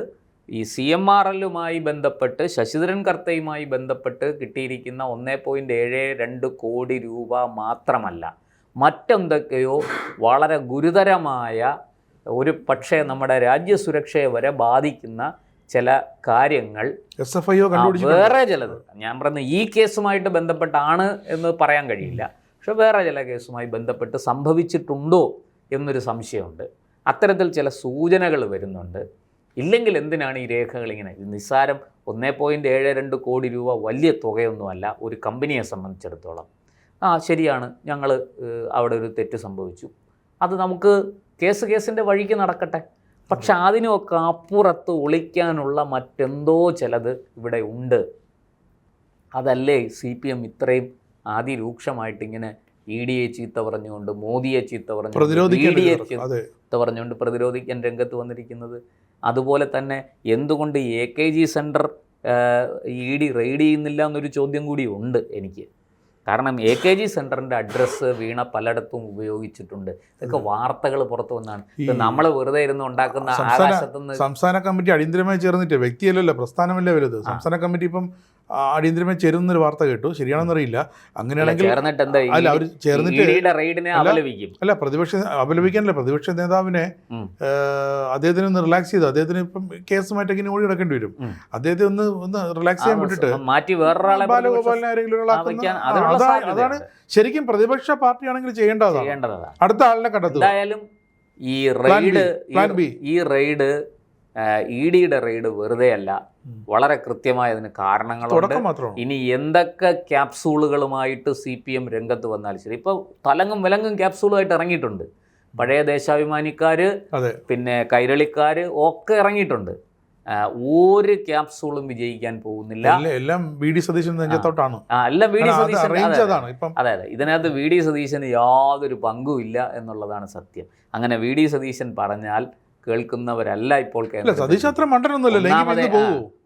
ഈ CMRLുമായി ബന്ധപ്പെട്ട് ശശിധരൻ കർത്തയുമായി ബന്ധപ്പെട്ട് കിട്ടിയിരിക്കുന്ന 1.72 കോടി രൂപ മാത്രമല്ല, മറ്റെന്തൊക്കെയോ വളരെ ഗുരുതരമായ ഒരു പക്ഷേ നമ്മുടെ രാജ്യസുരക്ഷയെ വരെ ബാധിക്കുന്ന ചില കാര്യങ്ങൾ വേറെ ചിലത്, ഞാൻ പറഞ്ഞ ഈ കേസുമായിട്ട് ബന്ധപ്പെട്ടാണ് എന്ന് പറയാൻ കഴിയില്ല, പക്ഷെ വേറെ ചില കേസുമായി ബന്ധപ്പെട്ട് സംഭവിച്ചിട്ടുണ്ടോ എന്നൊരു സംശയമുണ്ട്. അത്തരത്തിൽ ചില സൂചനകൾ വരുന്നുണ്ട്. ഇല്ലെങ്കിൽ എന്തിനാണ് ഈ രേഖകൾ ഇങ്ങനെ? നിസ്സാരം 1.72 കോടി രൂപ വലിയ തുകയൊന്നുമല്ല ഒരു കമ്പനിയെ സംബന്ധിച്ചിടത്തോളം. ശരിയാണ്, ഞങ്ങൾ അവിടെ ഒരു തെറ്റ് സംഭവിച്ചു, അത് നമുക്ക് കേസിൻ്റെ വഴിക്ക് നടക്കട്ടെ. പക്ഷെ അതിനൊക്കെ അപ്പുറത്ത് ഒളിക്കാനുള്ള മറ്റെന്തോ ചിലത് ഇവിടെ ഉണ്ട്. അതല്ലേ CPM ഇത്രയും അതിരൂക്ഷമായിട്ട് ഇങ്ങനെ ഇ ഡിയെ ചീത്ത പറഞ്ഞുകൊണ്ട്, മോദിയെ ചീത്ത പറഞ്ഞുകൊണ്ട്, ഇ ഡിയെ ചീത്ത പറഞ്ഞുകൊണ്ട് പ്രതിരോധിക്കാൻ രംഗത്ത് വന്നിരിക്കുന്നത്. അതുപോലെ തന്നെ എന്തുകൊണ്ട് AKG centre E D raid ചെയ്യുന്നില്ല എന്നൊരു ചോദ്യം കൂടി ഉണ്ട് എനിക്ക്. കാരണം AKG സെൻറ്ററിൻ്റെ അഡ്രസ്സ് വീണ പലയിടത്തും ഉപയോഗിച്ചിട്ടുണ്ട്. ഇതൊക്കെ വാർത്തകൾ പുറത്തു വന്നാണ്. നമ്മൾ വെറുതെ ഇരുന്ന് ഉണ്ടാക്കുന്ന ആകാശത്തുനിന്ന്. സംസ്ഥാന കമ്മിറ്റി അടിയന്തരമായി ചേർന്നിട്ട്, വ്യക്തിയല്ലല്ലോ പ്രസ്ഥാനമല്ലേ വലുത്, സംസ്ഥാന കമ്മിറ്റി ഇപ്പം അടിയന്തരമായി ചേരുന്നൊരു വാർത്ത കേട്ടു, ശരിയാണെന്നറിയില്ല. അങ്ങനെയാണെങ്കിൽ അല്ല, അവർ ചേർന്നിട്ട് അല്ല അപലപിക്കാനല്ല, പ്രതിപക്ഷ നേതാവിനെ അദ്ദേഹത്തിന് ഒന്ന് റിലാക്സ് ചെയ്തു. അദ്ദേഹത്തിന് ഇപ്പം കേസുമായിട്ട് ഇങ്ങനെ ഓടി കിടക്കേണ്ടി വരും. അദ്ദേഹത്തെ ഒന്ന് റിലാക്സ് ചെയ്യാൻ വിട്ടിട്ട് മാറ്റി വേറൊരാളെ ബാലഗോപാലിനെ ആരെങ്കിലും അതാണ് ശരിക്കും പ്രതിപക്ഷ പാർട്ടിയാണെങ്കിൽ ചെയ്യേണ്ടതാണ്. അടുത്ത ആളിനെ കണ്ടെത്തുക. എന്തായാലും ഈ റെയ്ഡ് ഇ ഡിയുടെ റെയ്ഡ് വെറുതെ അല്ല, വളരെ കൃത്യമായ അതിന് കാരണങ്ങളുണ്ട്. ഇനി എന്തൊക്കെ ക്യാപ്സൂളുകളുമായിട്ട് CPM രംഗത്ത് വന്നാലും ശരി, ഇപ്പോൾ തലങ്ങും വിലങ്ങും ക്യാപ്സൂളുമായിട്ട് ഇറങ്ങിയിട്ടുണ്ട്. പഴയ ദേശാഭിമാനിക്കാർ, പിന്നെ കൈരളിക്കാർ ഒക്കെ ഇറങ്ങിയിട്ടുണ്ട്. ഒരു ക്യാപ്സൂളും വിജയിക്കാൻ പോകുന്നില്ല. എല്ലാം VD സതീശൻ നെഞ്ചത്തോട്ടാണ്. എല്ലാം VD സതീശൻ. അതെ, ഇതിനകത്ത് VD സതീശന് യാതൊരു പങ്കുമില്ല എന്നുള്ളതാണ് സത്യം. അങ്ങനെ VD സതീശൻ പറഞ്ഞാൽ കേൾക്കുന്നവരല്ല ഇപ്പോൾ.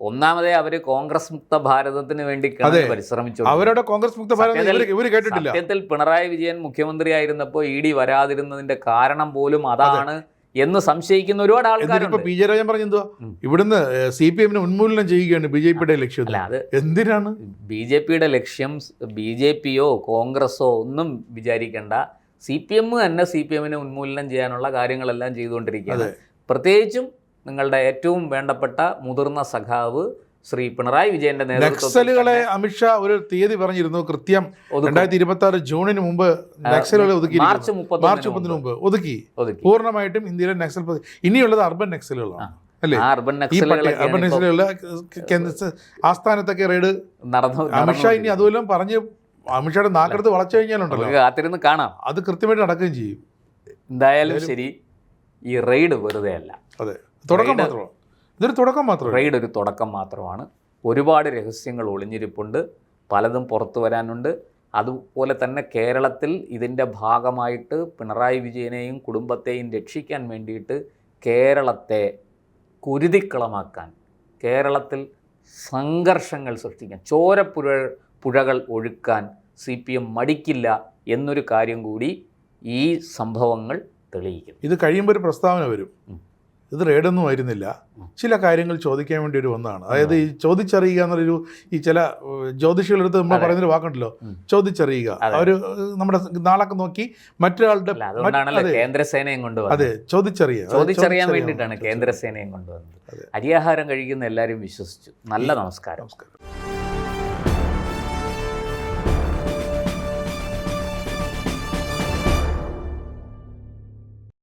ഒന്നാമതേ അവര് കോൺഗ്രസ് മുക്ത ഭാരതത്തിന് വേണ്ടി പരിശ്രമിച്ചു. സത്യത്തിൽ പിണറായി വിജയൻ മുഖ്യമന്ത്രിയായിരുന്നപ്പോൾ ഇ ഡി വരാതിരുന്നതിന്റെ കാരണം പോലും അതാണ് എന്ന് സംശയിക്കുന്ന ഒരുപാട് ആൾക്കാരുണ്ട്. പി ജയരാജൻ പറഞ്ഞെന്തുവാ, ഇവിടുന്ന് CPM ഉന്മൂലനം ചെയ്യുകയാണ് BJPയുടെ ലക്ഷ്യം. അല്ല, അത് എന്തിനാണ് BJPയുടെ ലക്ഷ്യം? BJPയോ കോൺഗ്രസോ ഒന്നും വിചാരിക്കേണ്ട, CPM തന്നെ CPMനെ ഉന്മൂലനം ചെയ്യാനുള്ള കാര്യങ്ങളെല്ലാം ചെയ്തുകൊണ്ടിരിക്കുകയാണ്. പ്രത്യേകിച്ചും നിങ്ങളുടെ ഏറ്റവും വേണ്ടപ്പെട്ട മുതിർന്ന സഖാവ് ശ്രീ പിണറായി വിജയന്റെ നക്സലുകളെ അമിത്ഷാ ഒരു തീയതി പറഞ്ഞിരുന്നു, കൃത്യം 2026 ജൂണിന് മുമ്പ് നക്സലുകളെ ഒതുക്കി, മാർച്ച് 30 മുമ്പ് ഒതുക്കി പൂർണ്ണമായിട്ടും ഇന്ത്യയിലെ നക്സൽ. ഇനിയുള്ളത് അർബൻ നക്സലുകളാണ് അല്ലേ? അർബൻ നക്സലുകളെ ആസ്ഥാനത്തൊക്കെ റെയ്ഡ് നടന്നു. അമിത്ഷാ ഇനി അതുമെല്ലാം പറഞ്ഞ് അമിത്ഷായുടെ നാക്കെടുത്ത് വളച്ചു കഴിഞ്ഞാലുണ്ടല്ലോ, കാത്തിരുന്ന് കാണാം, അത് കൃത്യമായിട്ട് നടക്കുകയും ചെയ്യും. എന്തായാലും ശരി, ഈ റെയ്ഡ് വെറുതെ അല്ല, അതെ, തുടക്കം മാത്രമാണ്. ഇതൊരു തുടക്കം മാത്രമാണ്. റെയ്ഡ് ഒരു തുടക്കം മാത്രമാണ്. ഒരുപാട് രഹസ്യങ്ങൾ ഒളിഞ്ഞിരിപ്പുണ്ട്, പലതും പുറത്തു വരാനുണ്ട്. അതുപോലെ തന്നെ കേരളത്തിൽ ഇതിൻ്റെ ഭാഗമായിട്ട് പിണറായി വിജയനെയും കുടുംബത്തെയും രക്ഷിക്കാൻ വേണ്ടിയിട്ട് കേരളത്തെ കുരുതിക്കളമാക്കാൻ, കേരളത്തിൽ സംഘർഷങ്ങൾ സൃഷ്ടിക്കാൻ, പുഴകൾ ഒഴുക്കാൻ CPM മടിക്കില്ല എന്നൊരു കാര്യം കൂടി ഈ സംഭവങ്ങൾ തെളിയിക്കുന്നു. ഇത് കഴിയുമ്പോൾ ഒരു പ്രസ്താവന വരും, ഇത് റെയ്ഡൊന്നും ആയിരുന്നില്ല, ചില കാര്യങ്ങൾ ചോദിക്കാൻ വേണ്ടി ഒരു വന്നതാണ്. അതായത് ഈ ചോദിച്ചറിയുക എന്നുള്ളൊരു, ഈ ചില ജ്യോതിഷികളെടുത്ത് നമ്മൾ പറയുന്നൊരു വാക്കുണ്ടല്ലോ, ചോദിച്ചറിയുക. അവർ നമ്മുടെ നാളൊക്കെ നോക്കി മറ്റൊരാളുടെ, അതുകൊണ്ടാണല്ലോ കേന്ദ്രസേനയും കൊണ്ടുവന്നത്. അതെ, ചോദിച്ചറിയാൻ വേണ്ടിയിട്ടാണ് കേന്ദ്രസേനയും കൊണ്ടുവന്നത്. അരിയാഹാരം കഴിക്കുന്ന എല്ലാവരും വിശ്വസിച്ചു. നല്ല നമസ്കാരം.